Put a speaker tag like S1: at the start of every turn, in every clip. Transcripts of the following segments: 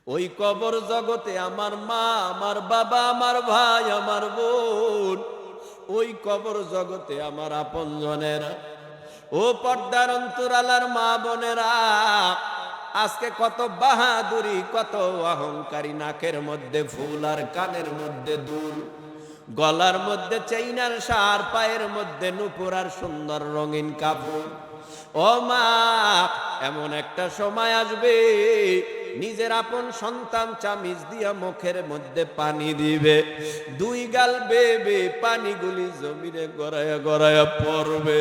S1: ওই কবর জগতে আমার মা, আমার বাবা, আমার ভাই, আমার বোন, ওই কবর জগতে আমার আপনজনেরা, ও পর্দার অন্তরালার মা বোনেরা, আজকে কত বাহাদুরি, কত অহংকারী, নাকের মধ্যে ফুল আর কানের মধ্যে দুল, গলার মধ্যে চেইনার সার, পায়ের মধ্যে নুপুর আর সুন্দর রঙিন কাপড়। ও মা, এমন একটা সময় আসবে নিজের আপন সন্তান চামিচ দিয়া মুখের মধ্যে পানি দিবে, দুই গাল বেবে পানিগুলি জমিনে গড়াইয়া গড়াইয়া পড়বে।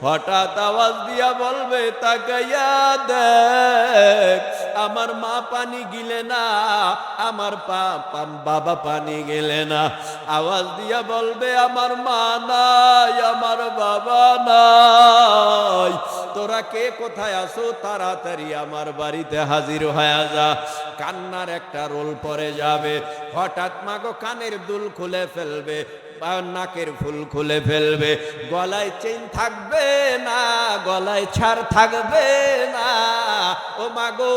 S1: হঠাৎ আওয়াজ দিয়া বলবে, তাকাইয়া দেখ, আমার মা পানি গিলে না, আমার বাবা পানি গেলে না। আওয়াজ দিয়া বলবে, আমার মা নাই, আমার বাবা নাই, তোরা কে কোথায় আসো, তাড়াতাড়ি আমার বাড়িতে হাজির হয়ে যা। কান্নার একটা রোল পরে যাবে। হঠাৎ মাগো কানের দুল খুলে ফেলবে, নাকের ফুল খুলে ফেলবে, গলায় চেইন থাকবে না, গলায় ছাড় থাকবে না। ও মাগো,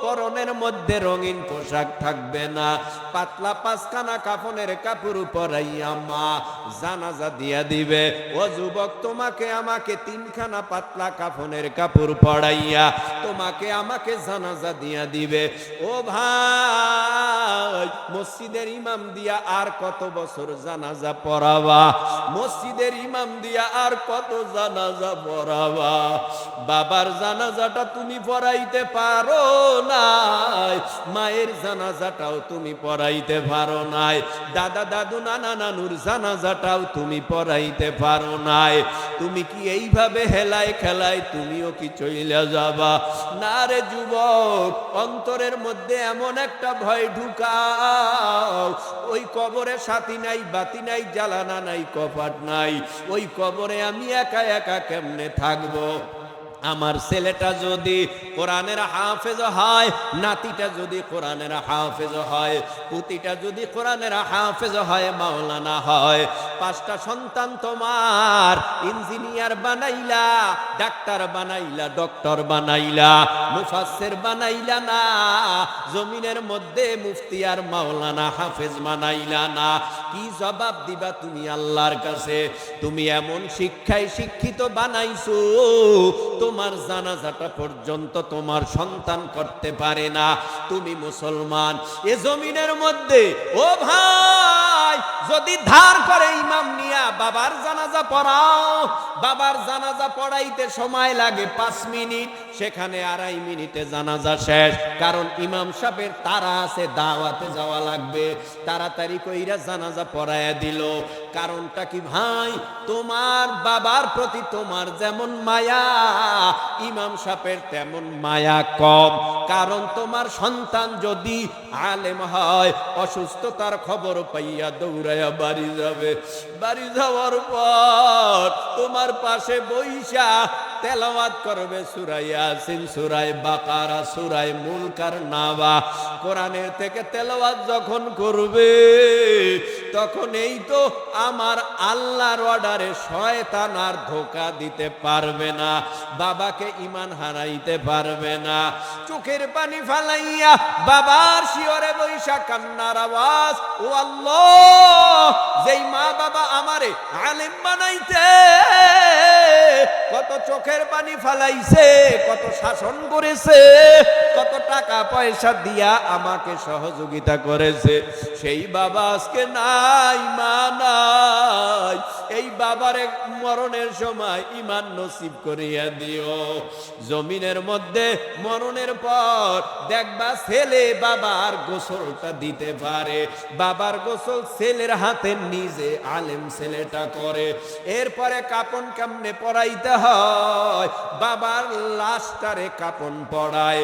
S1: পরনের মধ্যে রঙিন পোশাক থাকবে না, পাতলা পাঁচখানা কাফনের কাপড় পরাইয়া মা জানাজা দিয়া দিবে। ও যুবক, তোমাকে আমাকে তিনখানা পাতলা কাফনের কাপড় পরাইয়া তোমাকে আমাকে জানাজা দিয়া দিবে। ও ভাই, মসজিদের ইমাম দিয়া আর কত বছর জানাজা পড়াবা? মসজিদের ইমাম দিয়া আর কত জানাজা পড়াবা? বাবার জানাজাটা তুমি পড়াইতে পারো নাই, মায়ের জানাজাটাও তুমি পড়াইতে পারো নাই, দাদা দাদু নানা নানুর জানাজাটাও তুমি পড়াইতে পারো নাই। তুমি কি এইভাবে হেলায় খেলায় তুমিও কি চইলা যাবা? না রে যুবক, অন্তরের মধ্যে এমন একটা ভয় ঢুকাও, ওই কবরে সাথী নাই, বাতি নাই, জ্বালানা নাই, কপাট নাই, ওই কবরে আমি একা একা কেমনে থাকবো? আমার ছেলেটা যদি কোরআনের হাফেজ হয়, নাতিটা যদি কোরআনের হাফেজ হয়, পুতিটা যদি কোরআনের হাফেজ হয়, মাওলানা হয়, পাঁচটা সন্তান তোমার ইঞ্জিনিয়ার বানাইলা, ডাক্তার বানাইলা, ডক্টর বানাইলা, মুফাসসির বানাইলা না, জমিনের মধ্যে মুফতি আর মাওলানা হাফেজ বানাইলা না। কি জবাব দিবা তুমি আল্লাহর কাছে? তুমি এমন শিক্ষায় শিক্ষিত বানাইছো, তোমার জানাজাটা পর্যন্ত তোমার সন্তান করতে পারে না। তুমি মুসলমান, এ জমিনের মধ্যে ও ভাই, যদি ধার করে ইমাম নিয়া বাবার জানাজা পড়াও, বাবার জানাজা পড়াইতে সময় লাগে 5 মিনিট, সেখানে 2.5 মিনিটে জানাজা শেষ। কারণ ইমাম সাহেবের তারা আছে, দাওয়াতে যাওয়া লাগবে, তাড়াতাড়ি কইরা জানাজা পড়াইয়া দিল। কারণটা কি ভাই? তোমার বাবার প্রতি তোমার যেমন মায়া, ইমাম সাহেবের তেমন মায়া কম। কারণ তোমার সন্তান যদি আলেম হয়, অসুস্থতার খবর পাইয়া দৌড়াইয়া বাড়ি যাবে, বাড়ি যাওয়ার পর তোমার পাশে বইসা তেলাওয়াত করবে সূরা ইয়াসিন, সূরা বাকারা, সূরা মুলক আর নাবা। কোরআনের থেকে তেলাওয়াত যখন করবে, তখন এই তো আমার আল্লাহর অর্ডারে শয়তান আর ধোঁকা দিতে পারবে না, বাবাকে ঈমান হারাইতে পারবে না। চোখের পানি ফালাইয়া বাবার শিয়রে বৈশা কান্নার আওয়াজ, ও আল্লাহ, যেই মা বাবা আমারে আলেম বানাইতে কত চোখের পানি ফালাইছে, কত শাসন করেছে, কত টাকা পয়সা দিয়া আমাকে সহযোগিতা করেছে, সেই বাবা আজকে নাই, মা নাই। এই বাবারে মরণের সময় ঈমান নসিব করিয়া দিও। জমিনের মধ্যে মরণের পর দেখবা ছেলে বাবার গোসলটা দিতে পারে, বাবার গোসল ছেলের হাতে নিজে আলেম ছেলেটা করে। এরপরে কাপন কেমনে পরাইতে হয়, বাবার লাশটারে কাপন পরায়,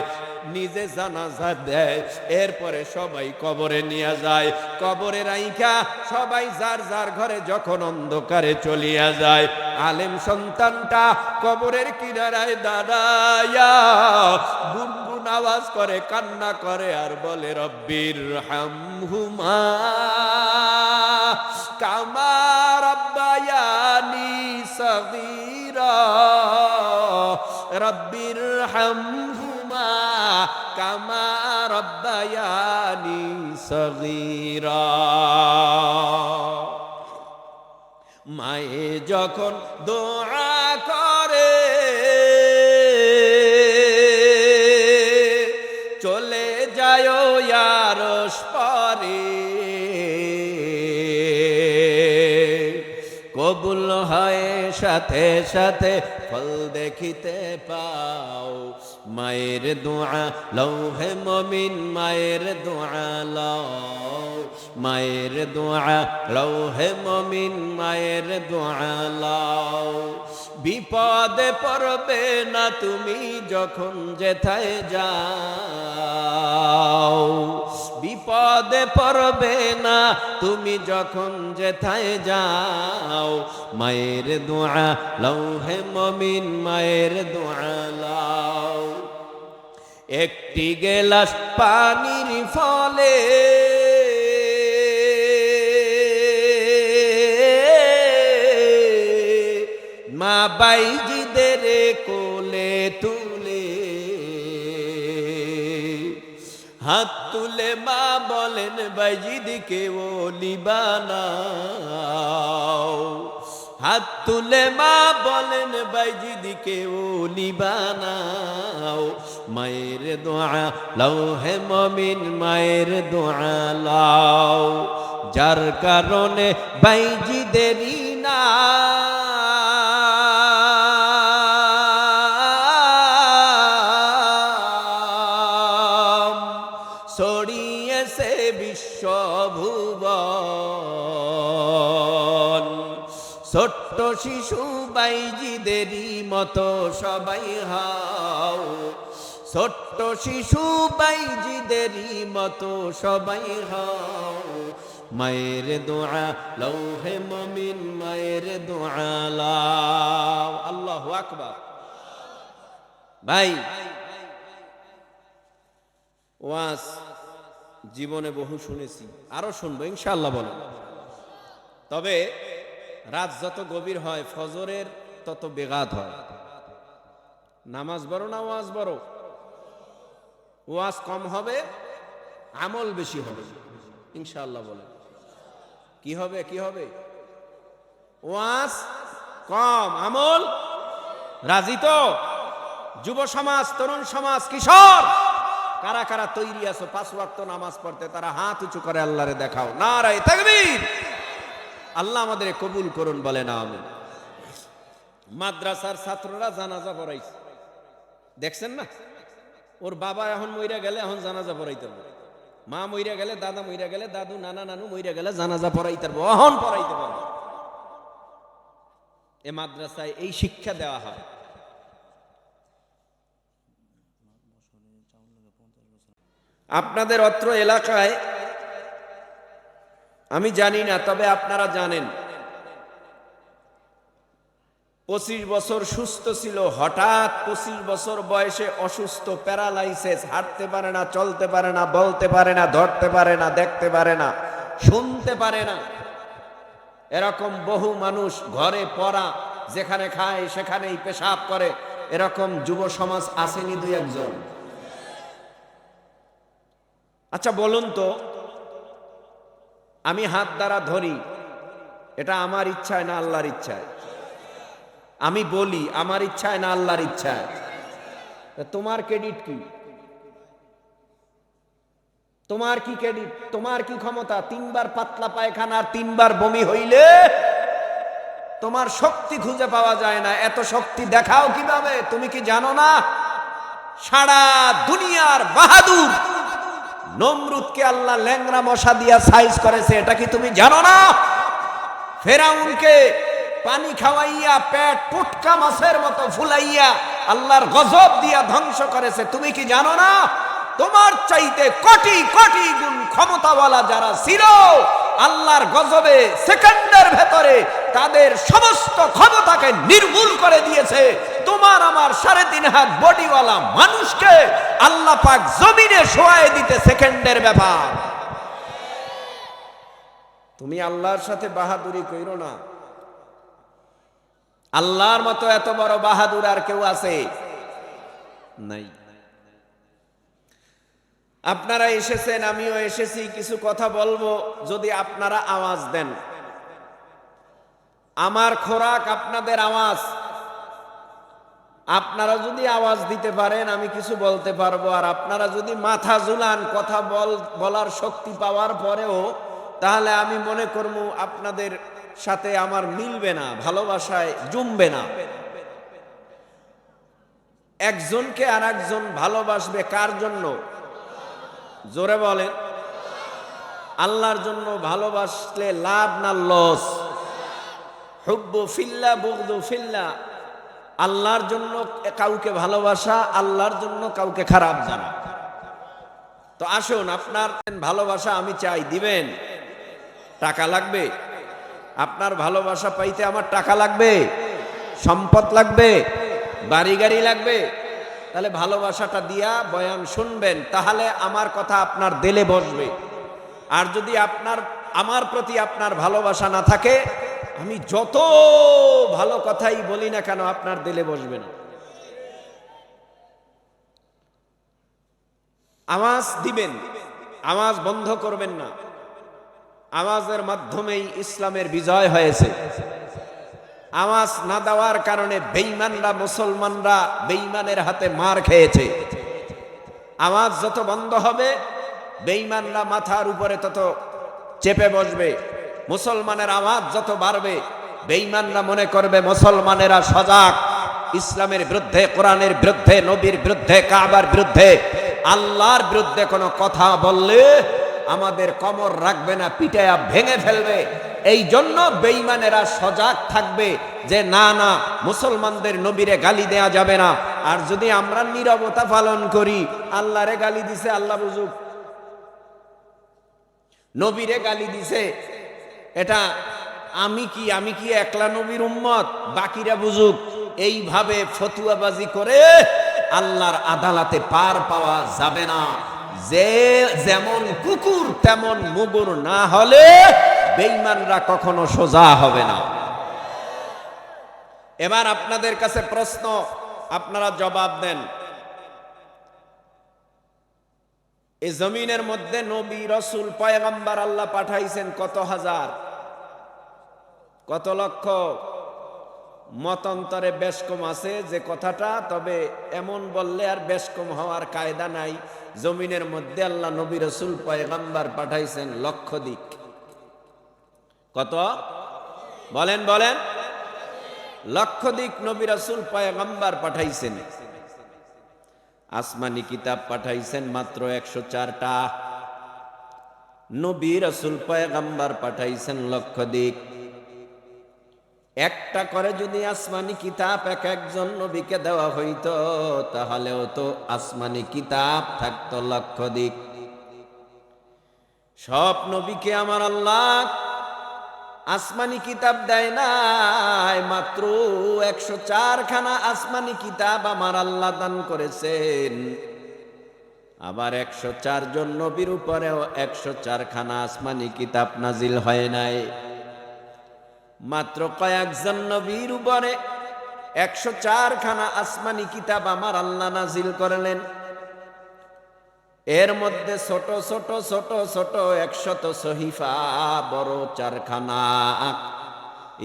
S1: নিজে জানাজা দেয়, এরপরে সবাই কবরে নিয়ে যায়, কবরে রাইখা সবাই যার যার ঘরে যখন অন্ধকারে চলিয়া যায়, আলেম সন্তানটা কবরের কিনারায় দাঁড়ায়া গুনগুন আওয়াজ করে, কান্না করে আর বলে, রব্বির হামহুমা কামা রাব্বায়ানি সগীরা, রব্বির হামহুমা কামা রব্বায়ানি সগীরা। মায়ে যখন দোয়া করে চলে যায় আরশ পারে, কবুল হয় সাথে সাথে ফল দেখিতে পাও। মায়ের দোয়া লৌহে মমিন, মায়ের দোয়া লও, মায়ের দোয়া লৌহে মমিন, মায়ের দোয়া লও। বিপদে পড়বে না তুমি যখন যেথায় যাও, বিপদে পড়বে না তুমি যখন যেথায় যাও। মায়ের দোয়া লৌহে মমিন, মায়ের দোয়া লও। একটি গেলাস পানির ফলে মা বাইজিদের কোলে তুলে, হাত তুলে মা বলেন বাইজিদকে ওলি বানাও, হাত তুলে মা বলেন বাইজিদকে ওলি বানাও। মায়ের দোয়া লৌহে মমিন, মায়ের দোয়া লও। যার কারণে বাইজিদেরই না ছড়িয়েছে বিশ্বভুবন। ছোট্ট শিশু বাইজিদেরই মতো সবাই হও, ছোট্ট শিশু বাইজিদেরই মতো সবাই হও। মায়ের দোয়া লৌহে মমিন, মায়ের দোয়া লও। আল্লাহু আকবার। ভাই, ওয়াজ জীবনে বহু শুনেছি, আরো শুনবো ইনশাআল্লাহ বলো। তবে রাত যত গভীর হয় ফজরের তত বেগাত হয়। নামাজ বড় না ওয়াজ বড়? ওয়াজ কম হবে, আমল বেশি হবে ইনশাআল্লাহ বলে। কি হবে? কি হবে? ওয়াজ কম, আমল রাজি তো? যুব সমাজ, তরুণ সমাজ, কিশোর কারা কারা তৈরি আছো 5 ওয়াক্ত নামাজ পড়তে? তারা হাত উঁচু করে আল্লাহরে দেখাও। নারায়ে তাকবীর। আল্লাহ আমাদের কবুল করুন, বলেন আমিন। মাদ্রাসার ছাত্ররা জানাজা পড়াইছে, দেখছেন না? ওর বাবা এখন মইরা গেলে এখন জানাজা পড়াইতে পারবে, মা মইরা গেলে, দাদা মইরা গেলে, দাদু নানা নানু মইরা গেলে জানাজা পড়াইতে পারবে, এখন পড়াইতে পারবে। এ মাদ্রাসায় এই শিক্ষা দেওয়া হয়। আপনাদের অত্র এলাকায় আমি জানি না, তবে আপনারা জানেন 25 বছর সুস্থ ছিল, হঠাৎ 25 বছর বয়সে অসুস্থ, প্যারালাইসিস, হাঁটতে পারে না, চলতে পারে না, বলতে পারে না, ধরতে পারে না, দেখতে পারে না, শুনতে পারে না। এরকম বহু মানুষ, ঘরে পড়া, যেখানে খায় সেখানেই পেশাব করে, এরকম যুব সমাজ আসেনি 2-1 জন? আচ্ছা বলুন তো, আমি হাত দ্বারা ধরি, এটা আমার ইচ্ছায় না আল্লাহর ইচ্ছায়? আমি বলি আমার ইচ্ছায় না আল্লাহর ইচ্ছায়? তোমার ক্রেডিট কি? তোমার কি ক্রেডিট? তোমার কি ক্ষমতা? 3 বার পাতলা পায়খানা আর 3 বার বমি হইলে তোমার শক্তি খুঁজে পাওয়া যায় না। এত শক্তি দেখাও কিভাবে? তুমি কি জানো না সারা দুনিয়ার বাহাদুর নমরুদকে আল্লাহ ল্যাংড়া মশা দিয়া সাইজ করেছে? এটা কি তুমি জানো না? ফেরাউনকে পানি খাওয়াইয়া পেট পুটকা মাছের মতো ফুলাইয়া আল্লাহর গজব দিয়া ধ্বংস করেছে? তুমি কি জানো না? তোমার চাইতে কোটি কোটি গুণ ক্ষমতাওয়ালা যারা ছিল, আল্লাহর গজবে সেকেন্ডের ভেতরে তাদের সমস্ত ক্ষমতাকে নির্মূল করে দিয়েছে। তোমার আমার 3.5 হাত বডিওয়ালা মানুষকে আল্লাহ পাক জমিনে শোয়ায় দিতে সেকেন্ডের ব্যাপার। তুমি আল্লাহর সাথে বাহাদুরি কইরো না। আল্লাহর মতো এত বড় বাহাদুর আর কেউ আছে? নাই। আপনারা এসেছেন, আমিও এসেছি, কিছু কথা বলবো, যদি আপনারা আওয়াজ দেন। আমার খোরাক আপনাদের আওয়াজ। আপনারা যদি আওয়াজ দিতে পারেন আমি কিছু বলতে পারবো, আর আপনারা যদি মাথা ঝুলান কথা বলার শক্তি পাওয়ার পরেও, তাহলে আমি মনে করব আপনাদের সাথে আমার মিলবে না, ভালোবাসায় জমবে না। একজনকে আর একজন ভালোবাসবে কার জন্য? জোরে বলেন। আল্লাহর জন্য ভালোবাসলে লাভ না লস? হুব্বু ফিল্লাহ বুগদু ফিল্লাহ। আল্লাহর জন্য কাউকে ভালোবাসা, আল্লাহর জন্য কাউকে খারাপ জানা। তো আসুন, আপনার ভালোবাসা আমি চাই, দিবেন? টাকা লাগবে? আপনার ভালোবাসা পাইতে আমার টাকা লাগবে, সম্পদ লাগবে, বাড়ি গাড়ি লাগবে? তাহলে ভালোবাসাটা দিয়া বয়ান শুনবেন, তাহলে আমার কথা আপনার দিলে বসবে। আর যদি আমার প্রতি আপনার ভালোবাসা না থাকে, আমি যত ভালো কথাই বলি না কেন আপনার দিলে বসবে না। আওয়াজ দিবেন, আওয়াজ বন্ধ করবেন না। আওয়াজের মাধ্যমেই ইসলামের বিজয় হয়েছে। আওয়াজ না দেওয়ার কারণে বেঈমানরা, মুসলমানরা বেঈমানের হাতে মার খেয়েছে। আওয়াজ যত বন্ধ হবে, বেঈমানরা মাথার উপরে তত চেপে বসবে। মুসলমানের আওয়াজ যত বাড়বে, বেঈমানরা মনে করবে মুসলমানেরা সজাগ। ইসলামের বিরুদ্ধে, কোরআনের বিরুদ্ধে, নবীর বিরুদ্ধে, কাবার বিরুদ্ধে, আল্লাহর বিরুদ্ধে কোনো কথা বললে আমাদের কমর রাখবে না, পিটায়া ভেঙে ফেলবে। এই জন্য বেঈমানেরা সজাগ থাকবে যে না না, মুসলমানদের নবীরে গালি দেয়া যাবে না। আর যদি আমরা নীরবতা পালন করি, আল্লাহরে গালি দিছে আল্লাহ বুঝুক, নবীরে গালি দিছে, এটা আমি কি একলা নবীর উম্মত, বাকিরা বুঝুক, এইভাবে ফতুয়াবাজি করে আল্লাহর আদালতে পার পাওয়া যাবে না। যে যেমন কুকুর তেমন মুগুর না হলে বেঈমানরা কখনো সোজা হবে না। এবার আপনাদের কাছে প্রশ্ন, আপনারা জবাব দেন। এই জমিনের মধ্যে নবী, রাসূল, পয়গম্বর আল্লাহ পাঠাইছেন কত হাজার, কত লক্ষ? মতান্তরে বেশ কম আছে যে কথাটা, তবে এমন বললে আর বেশ কম হওয়ার কায়দা নাই। জমিনের মধ্যে আল্লাহ নবী, রাসূল, পয়গম্বর পাঠাইছেন লক্ষাধিক। কত? বলেন বলেন। লক্ষাধিক নবী, রাসূল, পয়গম্বর পাঠাইছেন। আসমানি কিতাব পাঠাইছেন মাত্র 104টা। নবী, রাসূল, পয়গম্বর পাঠাইছেন লক্ষাধিক। একটা করে যদি আসমানি কিতাব এক একজন নবীকে দেওয়া হইতো, তাহলেও তো আসমানি কিতাব থাকতো লক্ষাধিক। সব নবীকে আমার আল্লাহ আসমানি কিতাব দেয় নাই, মাত্র 104 খানা আসমানি কিতাব আমার আল্লাহ দান করেছেন। আবার 104 জন নবীর উপরেও 104 খানা আসমানি কিতাব নাজিল হয় নাই। মাত্র কয়েকজন নবীর উপরে 104 খানা আসমানি কিতাব আমার আল্লাহ নাজিল করলেন। এর মধ্যে ছোট ছোট ছোট ছোট 100 সহিফা, বড় 4 খানা।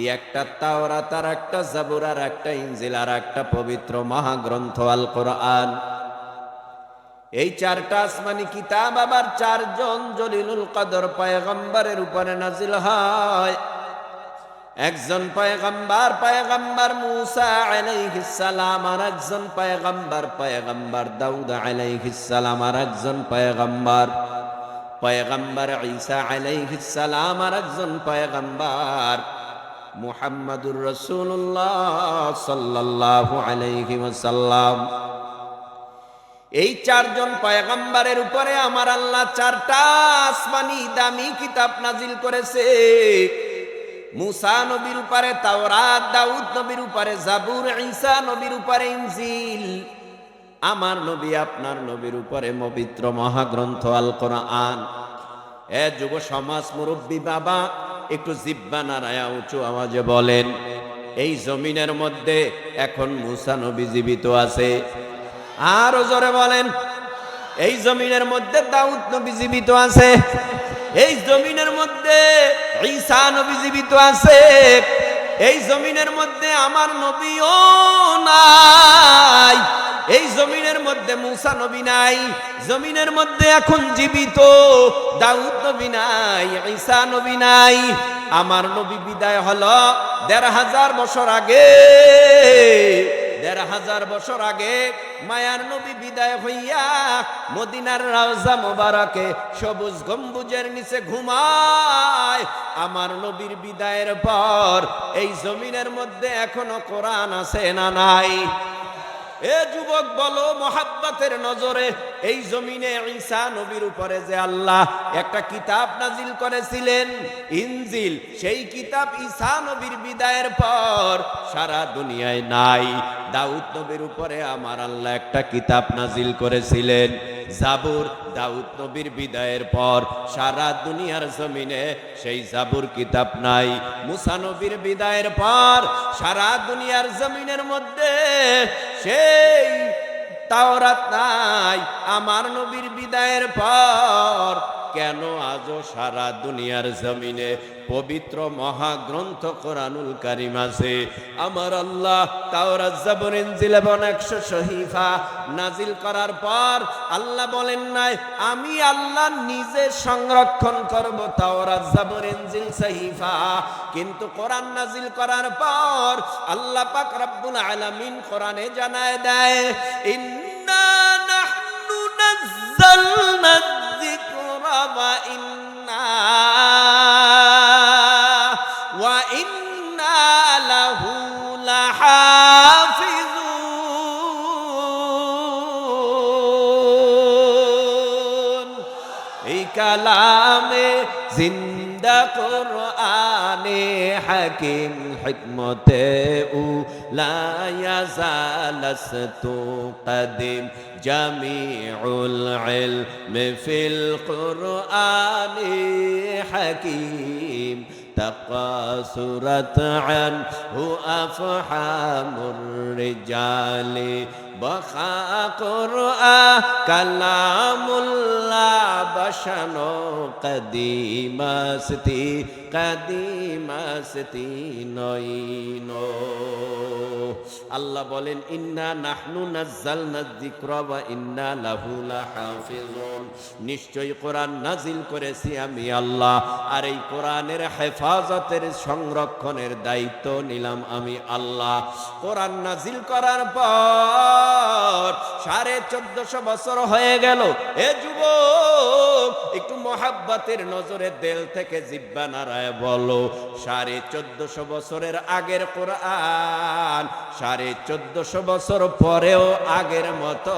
S1: এই একটা তাওরাত, আর একটা জাবুর, আর একটা ইনজিল, আর একটা পবিত্র মহাগ্রন্থ আল কোরআন। এই 4টা আসমানি কিতাব আবার 4 জন জলিলুল কদর পয়গম্বরের উপরে নাজিল হয়। একজন পয়গম্বর মুসা আলাইহিস সালাম, আর একজন পয়গম্বর দাউদ আলাইহিস সালাম, আর একজন পয়গম্বর ঈসা আলাইহিস সালাম, আর একজন পয়গম্বর মুহাম্মাদুর রাসূলুল্লাহ সাল্লাল্লাহু আলাইহি ওয়াসাল্লাম। এই 4 জন পয়গম্বরের উপরে আমার আল্লাহ 4টা আসমানি দামি কিতাব নাজিল করেছে। মুসা নবীর উপরে তাওরাত, দাউদ নবীর উপরে জাবুর, ঈসা নবীর উপরে ইনজিল, আমার নবী আপনার নবীর উপরে পবিত্র মহাগ্রন্থ আল কোরআন। এ যুব সমাজ, মুরব্বী বাবা, একটু জিহ্বা নাড়ায়া উঁচু আওয়াজে বলেন, এই জমিনের মধ্যে এখন মুসা নবী জীবিত আছে? আরো জোরে বলেন। এই জমিনের মধ্যে দাউদ নবী জীবিত আছে, এই জমিনের মধ্যে ঈসা নবী জীবিত আছে, এই জমিনের মধ্যে আমার নবীও নাই, এই জমিনের মধ্যে মুসা নবী নাই, জমিনের মধ্যে এখন জীবিত দাউদ নবী নাই, ঈসা নবী নাই। আমার নবী বিদায় হলো ১৫০০ বছর আগে, ১৫০০ বছর আগে মায়ার নবী বিদায় হইয়া মদিনার রওজা মোবারকে সবুজ গম্বুজের নিচে ঘুমায়। আমার নবীর বিদায়ের পর এই জমিনের মধ্যে এখনো কোরআন আছে না নাই? এ যুবক বলো, মোহাব্বতের নজরে এই জমিনে ঈসা নবীর উপরে যে আল্লাহ একটা কিতাব নাজিল করেছিলেন ইনজিল, সেই কিতাব ঈসা নবীর বিদায়ের পর সারা দুনিয়ায় নাই। দাউদ নবীর উপরে আমার আল্লাহ একটা কিতাব নাজিল করেছিলেন জাবুর, দাউদ নবীর বিদায়ের পর সারা দুনিয়ার জমিনে সেই জাবুর কিতাব নাই। মুসা নবীর বিদায়ের পর সারা দুনিয়ার জমিনের মধ্যে সেই তাওরাত নাই। আমার নবীর বিদায়ের পর কেন আজও সারা দুনিয়ার জমিনে পবিত্র মহাগ্রন্থ কোরআনুল কারীম আছে? আমার আল্লাহ তাওরাত জাবুর ইনজিল এবং ১০০ সহিফা নাজিল করার পর আল্লাহ বলেন নাই আমি আল্লাহ নিজে সংরক্ষণ করব তাওরাত জাবুর ইনজিল সহিফা, কিন্তু কোরআন নাজিল করার পর আল্লাহ পাক রব্বুল আলামিন কোরআনে জানায় দেয় ইন্না নাহনু নাযালনা যিকরা ওয়া ইন্না লাহু লাহাফিজুন। এই কালামে জিন্দা কোরআনে হাকিম হিকমতে উ লা ইয়াজালাস্তু কদিম জামিউল ইলমি ফিল কোরআনি হাকিম তাকাসুরাত আনহু আফহামুর রিজালি বখা কোরআন কালামুল্লাহ বশানো কদিমাস্তি কদিমাস্তি নইনো। আল্লাহ বলেন ইন্না নাহনু নাযালনা যিকরা ওয়া ইন্না লাহু লাহাফিজুন, নিশ্চয়ই কোরআন নাজিল করেছি আমি আল্লাহ, আর এই কোরআনের হেফাজতের সংরক্ষণের দায়িত্ব নিলাম আমি আল্লাহ। কোরআন নাজিল করার পর ১৪৫০ বছর হয়ে গেল। এ যুবক একটু মোহাব্বতের নজরে দিল থেকে জিহ্বা নাড়ায় বলো ১৪৫০ বছরের আগের কোরআন ১৪৫০ বছর পরেও আগের মতো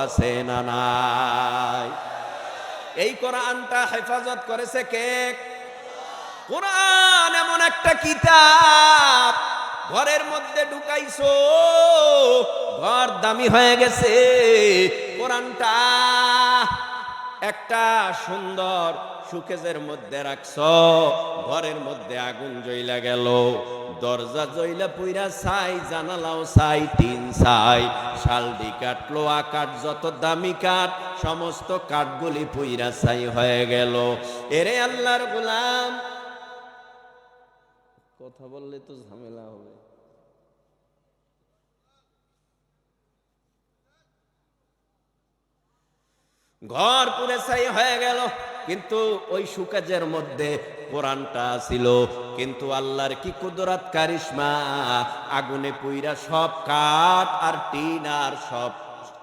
S1: আছে না নাই? এই কোরআনটা হেফাজত করেছে কে? কোরআন এমন একটা কিতাব ঘরের মধ্যে ঢুকাইছো, ঘর দামি হয়ে গেছে। কোরআনটা একটা সুন্দর সুকেজের মধ্যে রাখছো, ঘরের মধ্যে আগুন জ্বইলা গেল, দরজা জ্বইলা পুইরা ছাই, জানালাও ছাই, টিন ছাই, শালডি কাঠ, লোহা কাঠ, যত দামি কাঠ সমস্ত কাঠগুলি পুইরা ছাই হয়ে গেল। এরে আল্লাহর গোলাম, কথা বললে তো ঝামেলা হবে। ঘর পুরে ছাই হয়ে গেল, কিন্তু ওই সুকাজের মধ্যে কোরআনটা ছিল। কিন্তু আল্লাহর কি কুদরত কারিশমা, আগুনে পুইরা সব কাঠ আর টিন আর সব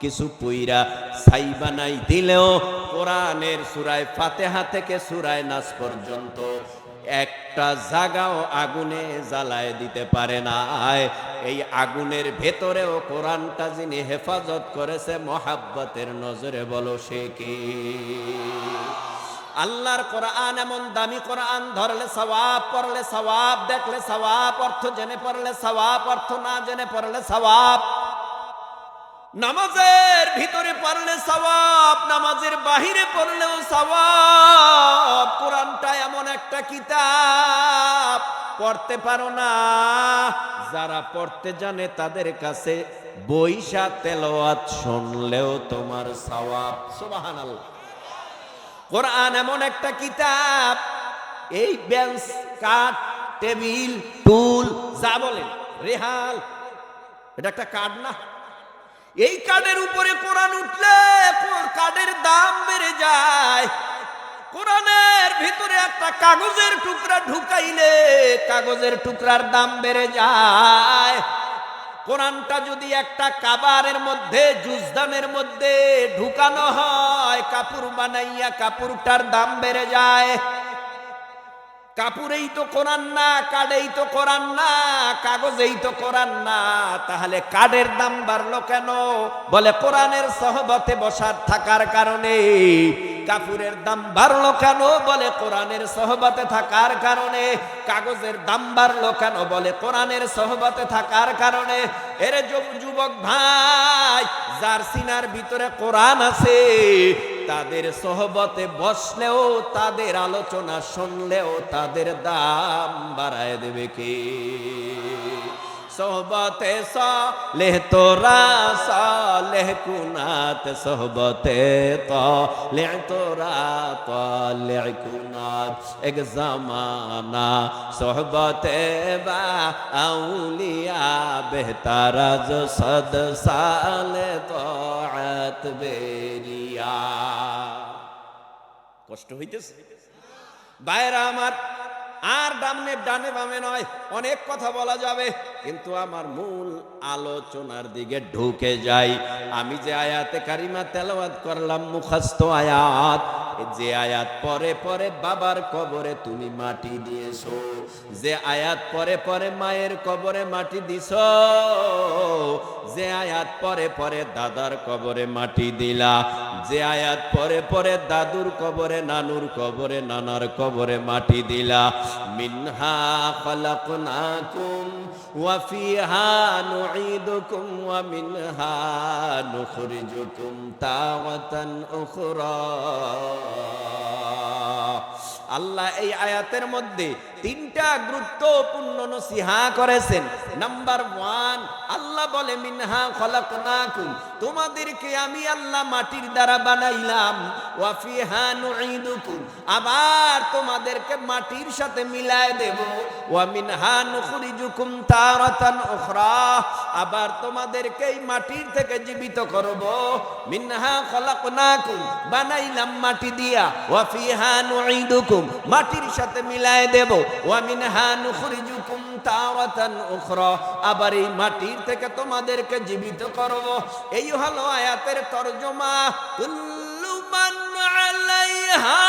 S1: কিছু পুইরা ছাই বানাই দিলেও কোরআনের সূরায়ে ফাতিহা থেকে সূরায়ে নাস পর্যন্ত একটা জায়গাও আগুনে জ্বালায় দিতে পারে না। এই আগুনের ভেতরেও কোরআনটা যিনি হেফাজত করেছে মোহাব্বতের নজরে, বলো সে কি? আল্লাহর কোরআন এমন দামি কোরআন, ধরলে সওয়াব, পড়লে সওয়াব, দেখলে সওয়াব, অর্থ জেনে পড়লে সওয়াব, অর্থ না জেনে পড়লে সওয়াব। নামাজের ভিতরে পড়লে সওয়াব, নামাজের বাহিরে পড়লেও সওয়াব। কোরআনটা এমন একটা কিতাব, পড়তে পারো না, যারা পড়তে জানে তাদের কাছে বইসা তেলাওয়াত শুনলেও তোমার সওয়াব। সুবহানাল্লাহ। কোরআন এমন একটা কিতাব, এই বেঞ্চ, কাঠ, টেবিল, টুল যা বলেন, রেহাল, এটা একটা কাঠ না? এই কাঠের উপরে কোরআন উঠলে কাঠের দাম বেড়ে যায়। কোরআনের ভিতরে একটা কাগজের টুকরা ঢুকাইলে কাগজের টুকরার দাম বেড়ে যায়। কোরআনটা যদি একটা কাবারের মধ্যে, জুজদানের মধ্যে ঢুকানো হয়, কাপড় বানাইয়া কাপড়টার দাম বেড়ে যায়। কাপড়েই তো কোরআন না, কাঠেই তো কোরআন না, কাগজেই তো কোরআন না, তাহলে কাঠের দাম বাড়লো কেন? বলে কোরআনের সহবতে বসার থাকার কারণে। কাপড়ের দাম বাড়লো কেন? বলে কোরআনের সহবতে থাকার কারণে। কাগজের দাম বাড়লো কেন? বলে কোরআনের সহবতে থাকার কারণে। এর যুবক ভাই, যার সিনার ভিতরে কোরআন আছে, তাদের সহবতে বসলেও, তাদের আলোচনা শুনলেও তাদের দাম বাড়ায় দেবে কে? সোহবতে সালেহ তোরা সালেহ কুনাত, সোহবতে তালেহ তোরা তালেহ কুনাত। এক জামানা সোহবতে বা আউলিয়া বেহতার আজ সদ সালে তাআত বেরিয়া। কষ্ট হইতেছে বাইরা আমার। আর ডানে বামে নয়, অনেক কথা বলা যাবে, কিন্তু আমার মূল আলোচনার দিকে ঢুকে যাই। আমি যে আয়াতে কারিমা তেলাওয়াত করলাম, মুখস্থ আয়াত, যে আয়াত পরে পরে বাবার কবরে তুমি মাটি দিয়েছো, যে আয়াত পরে পরে মায়ের কবরে মাটি দিছো, যে আয়াত পরে পরে দাদার কবরে মাটি দিলা, যে আয়াত পরে পরে দাদুর কবরে, নানুর কবরে, নানার কবরে মাটি দিলা। মিনহা খালাকনাকুম ওয়া ফিহা নুঈদুকুম ওয়া মিনহা নুখরিজুকুম তাওয়াতান উখরা। আল্লাহ এই আয়াতের মধ্যে তিনটা গুরুত্বপূর্ণ নসিহা করেছেন। নাম্বার 1, আল্লাহ বলে মিনহা খলাকনাকুম, তোমাদেরকে আমি আল্লাহ মাটির দ্বারা বানাইলাম, ওয়া ফিহা নুঈদুকুম, আবার তোমাদেরকে মাটির সাথে মিলায় দেব, ওয়া মিনহা নুখরিজুকুম তারাতান উখরা, আবার তোমাদেরকে এই মাটির থেকে জীবিত করব। মিনহা খলাকনাকুম, বানাইলাম মাটি দিয়া, ওয়া ফিহা নুঈদুকুম, মাটির সাথে মিলায় দেব, ওয়া মিনহা নুখরিজুকুম তাওয়াতান উখরা, আবার এই মাটির থেকে তোমাদেরকে জীবিত করব। এই হলো আয়াতের তরজমা। কুল্লু মান আলাইহা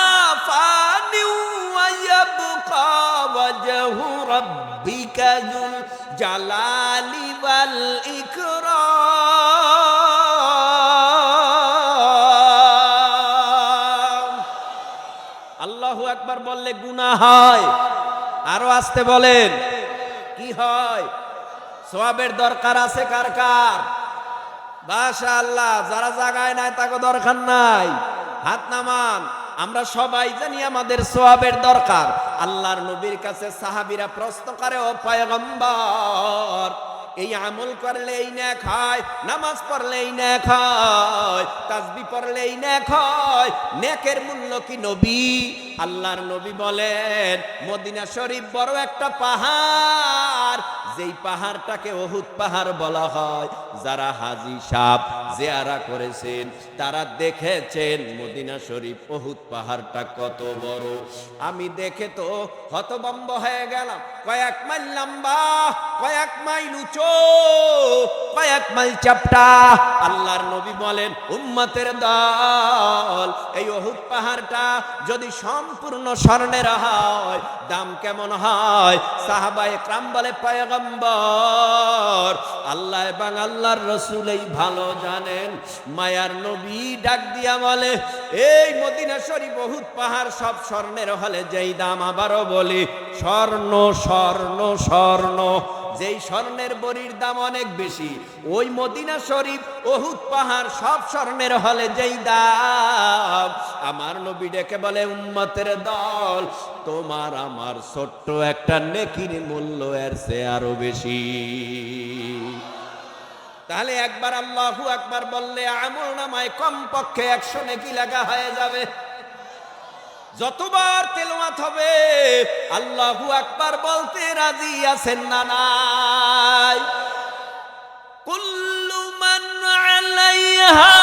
S1: ফানি ওয়া ইয়াবকা ওয়াজহু রাব্বিকা যুল জালালি ওয়াল ইকরাম। আল্লাহু আকবার বললে গুনাহ হয়। আরো আসতে বলেন, কি হয়? সওয়াবের দরকার আছে কার কার? মাশাআল্লাহ, যারা জাগায় নাই তাকে দরকার নাই, হাত নামান। আমরা সবাই জানি আমাদের সওয়াবের দরকার। আল্লাহর নবীর কাছে সাহাবীরা প্রশ্ন করে, ও পয়গম্বর, এই আমল করলে এই নেক হয়, নামাজ পড়লে এই নেক হয়, তাসবিহ পড়লে এই নেক হয়, নেকের মূল্য কি নবী? আল্লাহর নবী বলেন, মদিনা শরীফ বড় একটা পাহাড়, যেই পাহাড়টাকে উহুদ পাহাড় বলা হয়। যারা হাজী সাহেব জিয়ারা করেছেন তারা দেখেছেন মদিনা শরীফ উহুদ পাহাড়টা কত বড়। আমি দেখে তো হতভম্ব হয়ে গেলাম। কয়েক মাইল লম্বা, কয়েক মাইল উঁচু, কয়েক মাইল চাপটা। আল্লাহর নবী বলেন, উম্মতের দল, এই উহুদ পাহাড়টা যদি সম্পূর্ণ স্বর্ণের হয়, দাম কেমন হয়? সাহাবায়ে কেরাম বলে, পয়গম্বর, আল্লাহ এবং আল্লাহর রাসূল এই ভালো জানেন। মায়ার নবী ডাক দিয়া বলে, এই মদিনা শরীফ উহুদ পাহাড় সব স্বর্ণের হলে যেই দাম, আবারও বলি স্বর্ণ স্বর্ণ স্বর্ণ, যেই স্বর্ণের বড়ির দাম অনেক বেশি, ওই মদিনা শরীফ উহুদ পাহাড় সব স্বর্ণের হলে যেই দাম। আমার নবী ডেকে বলে, উম্মতের দল, তোমার আমার ছোট্ট একটা নেকির মূল্য এর চেয়ে আরো বেশি। তাহলে একবার আল্লাহু আকবার বললে আমল নামায় কমপক্ষে 100 নেকি লেখা হয়ে যাবে। যতবার তেলাওয়াত হবে আল্লাহু আকবার বলতে রাজি আছেন না নাই? কুল্লু মান আলাইহা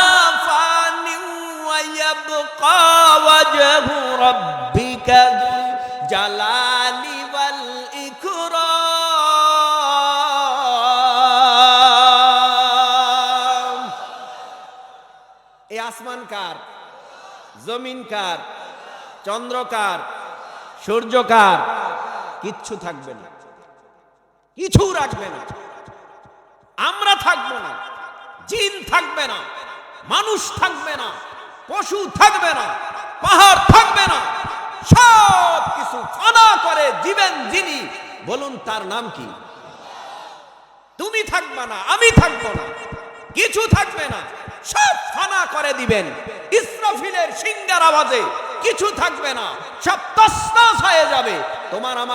S1: ফানি ওয়া ইয়াবকা ওয়াজহু রাব্বিকা যুল জালালি ওয়াল ইকরাম। এই আসমান কার? জমিন কার? চন্দ্র কার? সূর্য কার? কিচ্ছু থাকবে না, কিছু রাখবে না। আমরা থাকবো না, জিন থাকবে না, মানুষ থাকবে না, পশু থাকবে না, পাহাড় থাকবে না, সব কিছু ফানা করে দিবেন যিনি, বলুন তার নাম কি? তুমি থাকবে না, আমি থাকবো না, কিছু থাকবে না, সব ফানা করে দিবেন ইসরাফিলের সিংহার আওয়াজে। কিছু থাকবে না, সব তছনছ হয়ে যাবে। তোমার আমার